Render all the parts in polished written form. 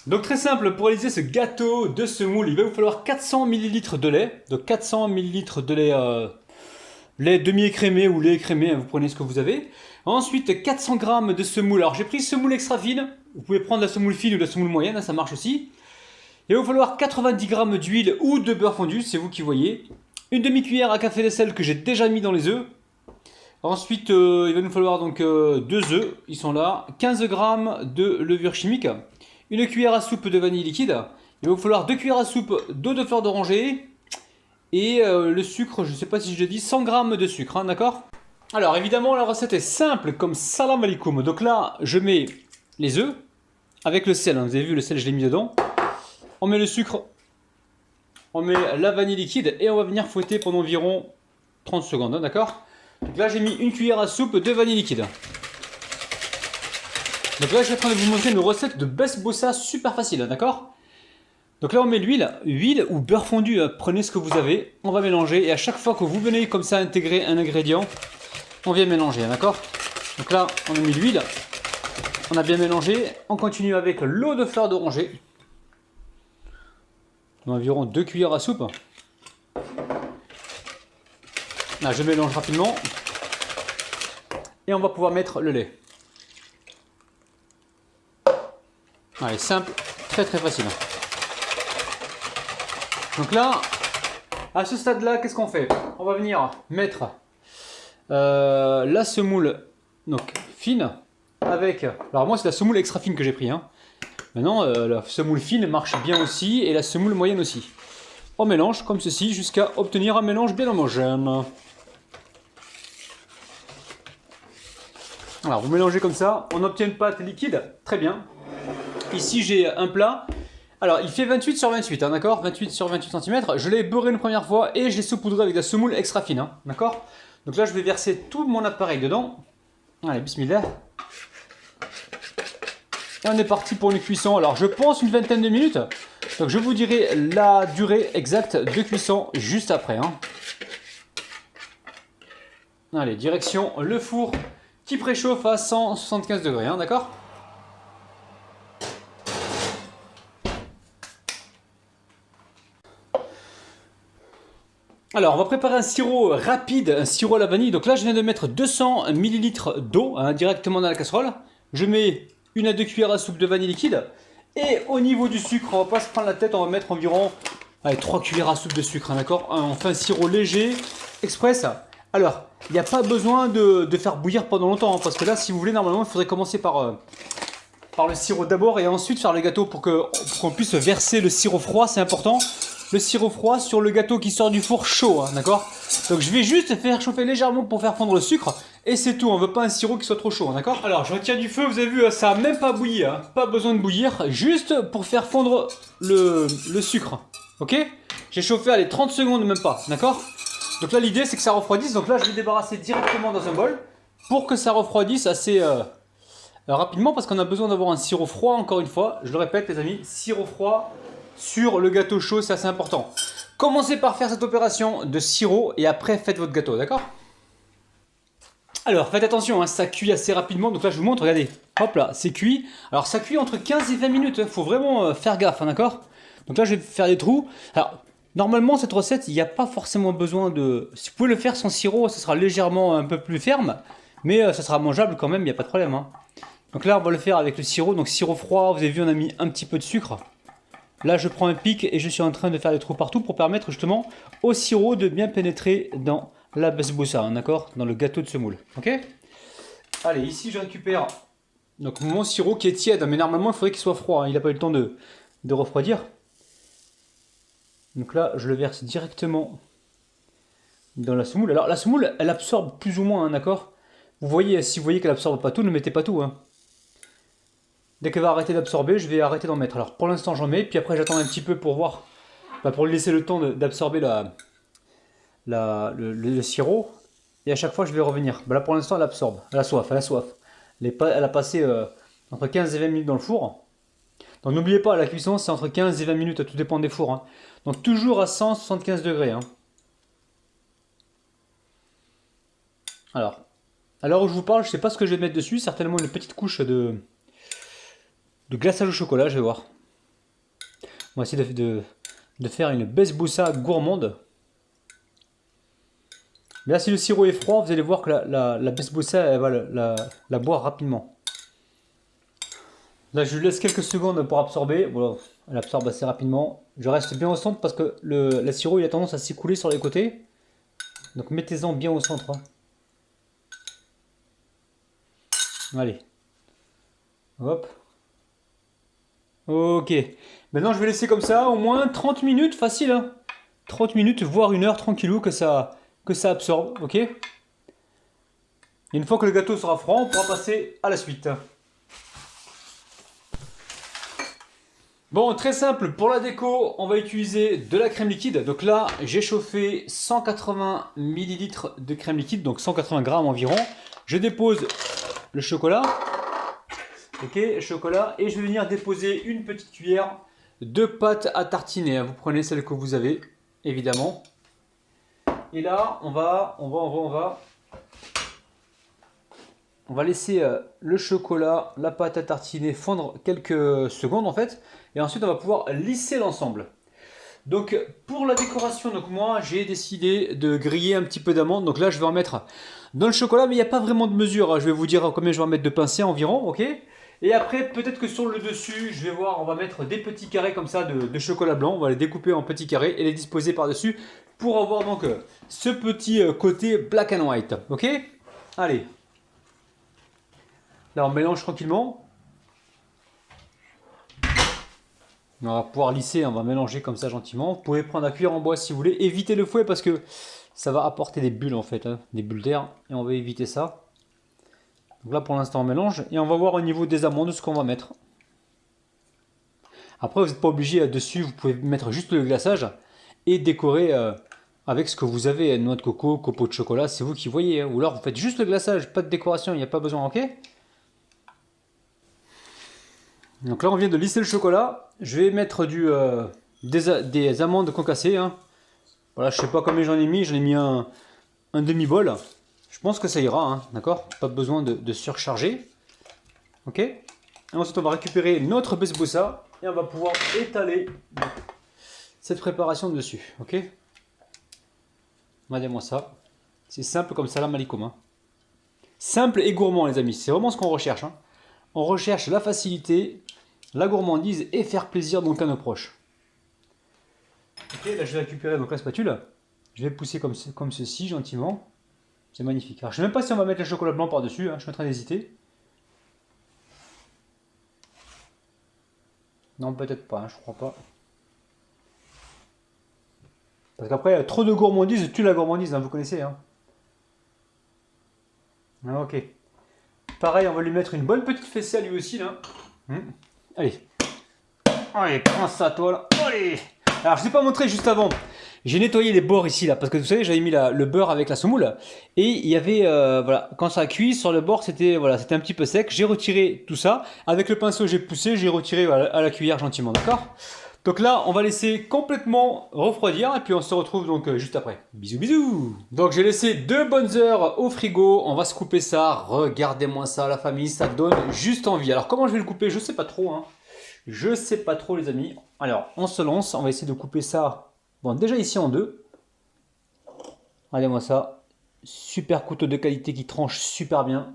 Donc très simple, pour réaliser ce gâteau de semoule, il va vous falloir 400 ml de lait. Donc 400 ml de lait, lait demi-écrémé ou lait écrémé, vous prenez ce que vous avez. Ensuite 400 g de semoule. Alors j'ai pris semoule extra fine, vous pouvez prendre la semoule fine ou la semoule moyenne, ça marche aussi. Il va vous falloir 90 g d'huile ou de beurre fondu, c'est vous qui voyez. Une demi-cuillère à café de sel que j'ai déjà mis dans les œufs. Ensuite, il va nous falloir donc 2 œufs, ils sont là. 15 g de levure chimique. Une cuillère à soupe de vanille liquide. Il va vous falloir 2 cuillères à soupe d'eau de fleur d'oranger. Et le sucre, je ne sais pas si je l'ai dit, 100 g de sucre, hein, d'accord? Alors évidemment, la recette est simple comme salam alaikum. Donc là, je mets les œufs avec le sel. Hein. Vous avez vu, le sel, je l'ai mis dedans. On met le sucre, on met la vanille liquide et on va venir fouetter pendant environ 30 secondes, hein, d'accord? Donc là, j'ai mis une cuillère à soupe de vanille liquide. Donc là, je suis en train de vous montrer une recette de basbousa super facile, d'accord? Donc là, on met l'huile, huile ou beurre fondu, prenez ce que vous avez. On va mélanger et à chaque fois que vous venez comme ça intégrer un ingrédient, on vient mélanger, d'accord? Donc là, on a mis l'huile, on a bien mélangé. On continue avec l'eau de fleur d'oranger. Environ 2 cuillères à soupe. Là, je mélange rapidement. Et on va pouvoir mettre le lait. Allez, simple, très facile. Donc là, à ce stade-là, qu'est-ce qu'on fait? On va venir mettre la semoule donc, fine avec... Alors moi, c'est la semoule extra fine que j'ai pris. Hein. Maintenant, la semoule fine marche bien aussi et la semoule moyenne aussi. On mélange comme ceci jusqu'à obtenir un mélange bien homogène. Alors, vous mélangez comme ça, on obtient une pâte liquide, très bien. Ici, j'ai un plat. Alors, il fait 28 sur 28, hein, d'accord? 28 sur 28 cm. Je l'ai beurré une première fois et je l'ai saupoudré avec de la semoule extra fine, hein, d'accord? Donc là, je vais verser tout mon appareil dedans. Allez, bismillah. Et on est parti pour une cuisson. Alors, je pense une vingtaine de minutes. Donc, je vous dirai la durée exacte de cuisson juste après. Hein. Allez, direction le four qui préchauffe à 175 degrés, hein, d'accord? Alors, on va préparer un sirop rapide, un sirop à la vanille. Donc là, je viens de mettre 200 ml d'eau hein, directement dans la casserole. Je mets 1 à 2 cuillères à soupe de vanille liquide. Et au niveau du sucre, on va pas se prendre la tête, on va mettre environ 3 cuillères à soupe de sucre, hein, d'accord? On fait un sirop léger, express. Alors, il n'y a pas besoin de faire bouillir pendant longtemps, hein, parce que là, si vous voulez, normalement, il faudrait commencer par le sirop d'abord et ensuite faire le gâteau pour qu'on puisse verser le sirop froid, c'est important. Le sirop froid sur le gâteau qui sort du four chaud, hein, d'accord? Donc je vais juste faire chauffer légèrement pour faire fondre le sucre et c'est tout, on veut pas un sirop qui soit trop chaud, d'accord? Alors je retire du feu, vous avez vu, ça a même pas bouilli, hein, pas besoin de bouillir, juste pour faire fondre le sucre, ok? J'ai chauffé, allez, 30 secondes même pas, d'accord? Donc là l'idée c'est que ça refroidisse, donc là je vais débarrasser directement dans un bol pour que ça refroidisse assez rapidement parce qu'on a besoin d'avoir un sirop froid, encore une fois, je le répète les amis, sirop froid sur le gâteau chaud, c'est assez important. Commencez par faire cette opération de sirop et après faites votre gâteau, d'accord? Alors faites attention, hein, ça cuit assez rapidement, donc là je vous montre, regardez, hop là, c'est cuit. Alors ça cuit entre 15 et 20 minutes, il faut vraiment faire gaffe, hein, d'accord? Donc là je vais faire des trous. Alors normalement cette recette, il n'y a pas forcément besoin de... Si vous pouvez le faire sans sirop, ça sera légèrement un peu plus ferme, mais ça sera mangeable quand même, il n'y a pas de problème. Hein. Donc là on va le faire avec le sirop, donc sirop froid, vous avez vu on a mis un petit peu de sucre. Là, je prends un pic et je suis en train de faire des trous partout pour permettre justement au sirop de bien pénétrer dans la basbousa, hein, d'accord? Dans le gâteau de semoule, ok? Allez, ici, je récupère donc mon sirop qui est tiède, mais normalement, il faudrait qu'il soit froid. Hein, il n'a pas eu le temps de refroidir. Donc là, je le verse directement dans la semoule. Alors, la semoule, elle absorbe plus ou moins, hein, d'accord? Vous voyez, si vous voyez qu'elle absorbe pas tout, ne mettez pas tout, hein. Dès qu'elle va arrêter d'absorber, je vais arrêter d'en mettre. Alors pour l'instant j'en mets, puis après j'attends un petit peu pour voir, pour lui laisser le temps d'absorber le sirop. Et à chaque fois je vais revenir. Là pour l'instant elle absorbe, elle a soif, elle a soif. Elle a passé entre 15 et 20 minutes dans le four. Donc n'oubliez pas, la cuisson c'est entre 15 et 20 minutes, tout dépend des fours. Hein. Donc toujours à 175 degrés. Hein. Alors, à l'heure où je vous parle, je ne sais pas ce que je vais mettre dessus, certainement une petite couche de glaçage au chocolat, je vais voir. On va essayer de faire une besboussa gourmande. Mais là, si le sirop est froid, vous allez voir que la besboussa, elle va la boire rapidement. Là, je lui laisse quelques secondes pour absorber. Voilà, elle absorbe assez rapidement. Je reste bien au centre parce que le sirop, il a tendance à s'écouler sur les côtés. Donc, mettez-en bien au centre. Hein. Allez. Hop. Ok. Maintenant, je vais laisser comme ça au moins 30 minutes, facile. Hein. 30 minutes, voire 1 heure, tranquillou, que ça absorbe. Ok. Et une fois que le gâteau sera froid, on pourra passer à la suite. Bon, très simple, pour la déco, on va utiliser de la crème liquide. Donc là, j'ai chauffé 180 ml de crème liquide, donc 180 grammes environ. Je dépose le chocolat. Ok, chocolat. Et je vais venir déposer une petite cuillère de pâte à tartiner. Vous prenez celle que vous avez, évidemment. Et là, on va laisser le chocolat, la pâte à tartiner fondre quelques secondes en fait. Et ensuite, on va pouvoir lisser l'ensemble. Donc, pour la décoration, donc moi, j'ai décidé de griller un petit peu d'amandes. Donc là, je vais en mettre dans le chocolat, mais il n'y a pas vraiment de mesure. Hein. Je vais vous dire combien je vais en mettre de pincée environ, ok? Et après, peut-être que sur le dessus, je vais voir, on va mettre des petits carrés comme ça de chocolat blanc. On va les découper en petits carrés et les disposer par-dessus pour avoir donc ce petit côté black and white, ok? Allez. Là, on mélange tranquillement. On va pouvoir lisser, on va mélanger comme ça gentiment. Vous pouvez prendre la cuillère en bois si vous voulez. Évitez le fouet parce que ça va apporter des bulles en fait, hein, des bulles d'air. Et on va éviter ça. Donc là pour l'instant on mélange. Et on va voir au niveau des amandes ce qu'on va mettre. Après vous n'êtes pas obligé dessus, vous pouvez mettre juste le glaçage. Et décorer avec ce que vous avez. Noix de coco, copeaux de chocolat, c'est vous qui voyez. Hein. Ou alors vous faites juste le glaçage, pas de décoration, il n'y a pas besoin, ok? Donc là on vient de lisser le chocolat. Je vais mettre des amandes concassées. Hein. Voilà, je sais pas combien j'en ai mis un demi-bol. Je pense que ça ira, hein, d'accord? Pas besoin de surcharger. Ok? Et ensuite on va récupérer notre besboussa et on va pouvoir étaler cette préparation dessus. Ok? Regardez-moi ça. C'est simple comme salam alaikum. Hein. Simple et gourmand les amis, c'est vraiment ce qu'on recherche. Hein. On recherche la facilité, la gourmandise et faire plaisir donc à nos proches. Ok, là je vais récupérer donc la spatule. Je vais pousser comme ceci gentiment. C'est magnifique. Alors je ne sais même pas si on va mettre le chocolat blanc par-dessus. Hein. Je suis en train d'hésiter. Non, peut-être pas. Hein, je crois pas. Parce qu'après, trop de gourmandise tue la gourmandise. Hein, vous connaissez. Hein. Ah, ok. Pareil, on va lui mettre une bonne petite fessée à lui aussi là. Allez. Allez, prends ça toi là. Allez. Alors je ne vous ai pas montré juste avant. J'ai nettoyé les bords ici là parce que vous savez j'avais mis le beurre avec la semoule et il y avait voilà quand ça a cuit sur le bord c'était voilà c'était un petit peu sec. J'ai retiré tout ça avec le pinceau j'ai poussé j'ai retiré voilà, à la cuillère gentiment d'accord. Donc là on va laisser complètement refroidir et puis on se retrouve donc juste après. Bisous bisous. Donc j'ai laissé 2 bonnes heures au frigo. On va se couper ça. Regardez-moi ça la famille ça donne juste envie. Alors comment je vais le couper je sais pas trop hein. Je sais pas trop les amis. Alors on se lance on va essayer de couper ça. Bon, déjà ici en 2. Regardez-moi ça. Super couteau de qualité qui tranche super bien.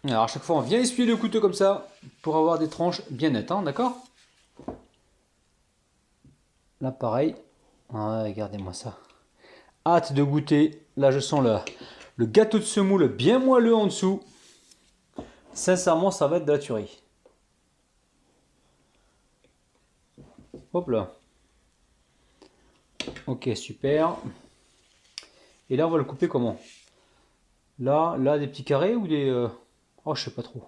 Alors à chaque fois, on vient essuyer le couteau comme ça pour avoir des tranches bien nettes, hein, d'accord? Là, pareil. Ah, regardez-moi ça. Hâte de goûter. Là, je sens le gâteau de semoule bien moelleux en dessous. Sincèrement, ça va être de la tuerie. Hop là. Ok, super. Et là, on va le couper comment? Là, des petits carrés ou des... Oh, je sais pas trop.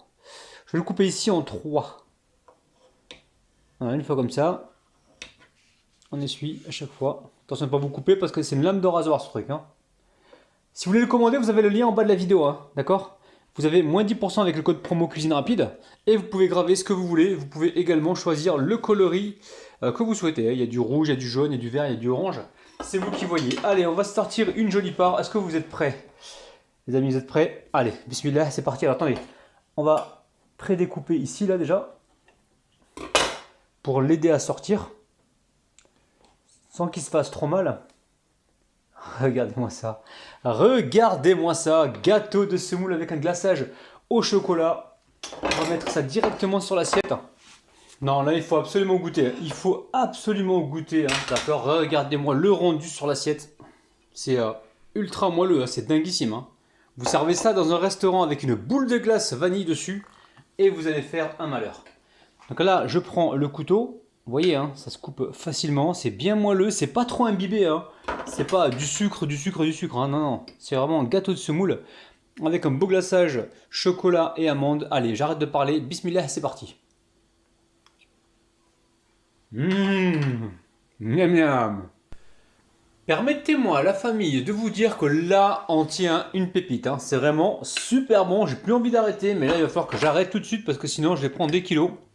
Je vais le couper ici en 3. Voilà, une fois comme ça. On essuie à chaque fois. Attention de ne pas vous couper parce que c'est une lame de rasoir ce truc. Hein. Si vous voulez le commander, vous avez le lien en bas de la vidéo. Hein, d'accord? Vous avez moins 10% avec le code promo cuisine rapide. Et vous pouvez graver ce que vous voulez. Vous pouvez également choisir le coloris que vous souhaitez. Il y a du rouge, il y a du jaune, il y a du vert, il y a du orange. C'est vous qui voyez. Allez, on va sortir une jolie part. Est-ce que vous êtes prêts? Les amis, vous êtes prêts? Allez, bismillah, c'est parti. Alors attendez, on va prédécouper ici, là déjà. pour l'aider à sortir sans qu'il se fasse trop mal. Regardez-moi ça. Regardez-moi ça. Gâteau de semoule avec un glaçage au chocolat. On va mettre ça directement sur l'assiette. Non, là, il faut absolument goûter. Il faut absolument goûter. Hein, d'accord. Regardez-moi le rendu sur l'assiette. C'est ultra moelleux. Hein, c'est dinguissime. Hein. Vous servez ça dans un restaurant avec une boule de glace vanille dessus. Et vous allez faire un malheur. Donc là, je prends le couteau. Vous voyez, hein, ça se coupe facilement. C'est bien moelleux. C'est pas trop imbibé. Hein. C'est pas du sucre, du sucre, du sucre. Hein. Non, non. C'est vraiment un gâteau de semoule avec un beau glaçage chocolat et amande. Allez, j'arrête de parler. Bismillah, c'est parti. Miam miam. Permettez-moi, la famille, de vous dire que là, on tient une pépite. Hein. C'est vraiment super bon. J'ai plus envie d'arrêter, mais là, il va falloir que j'arrête tout de suite parce que sinon, je vais prendre des kilos.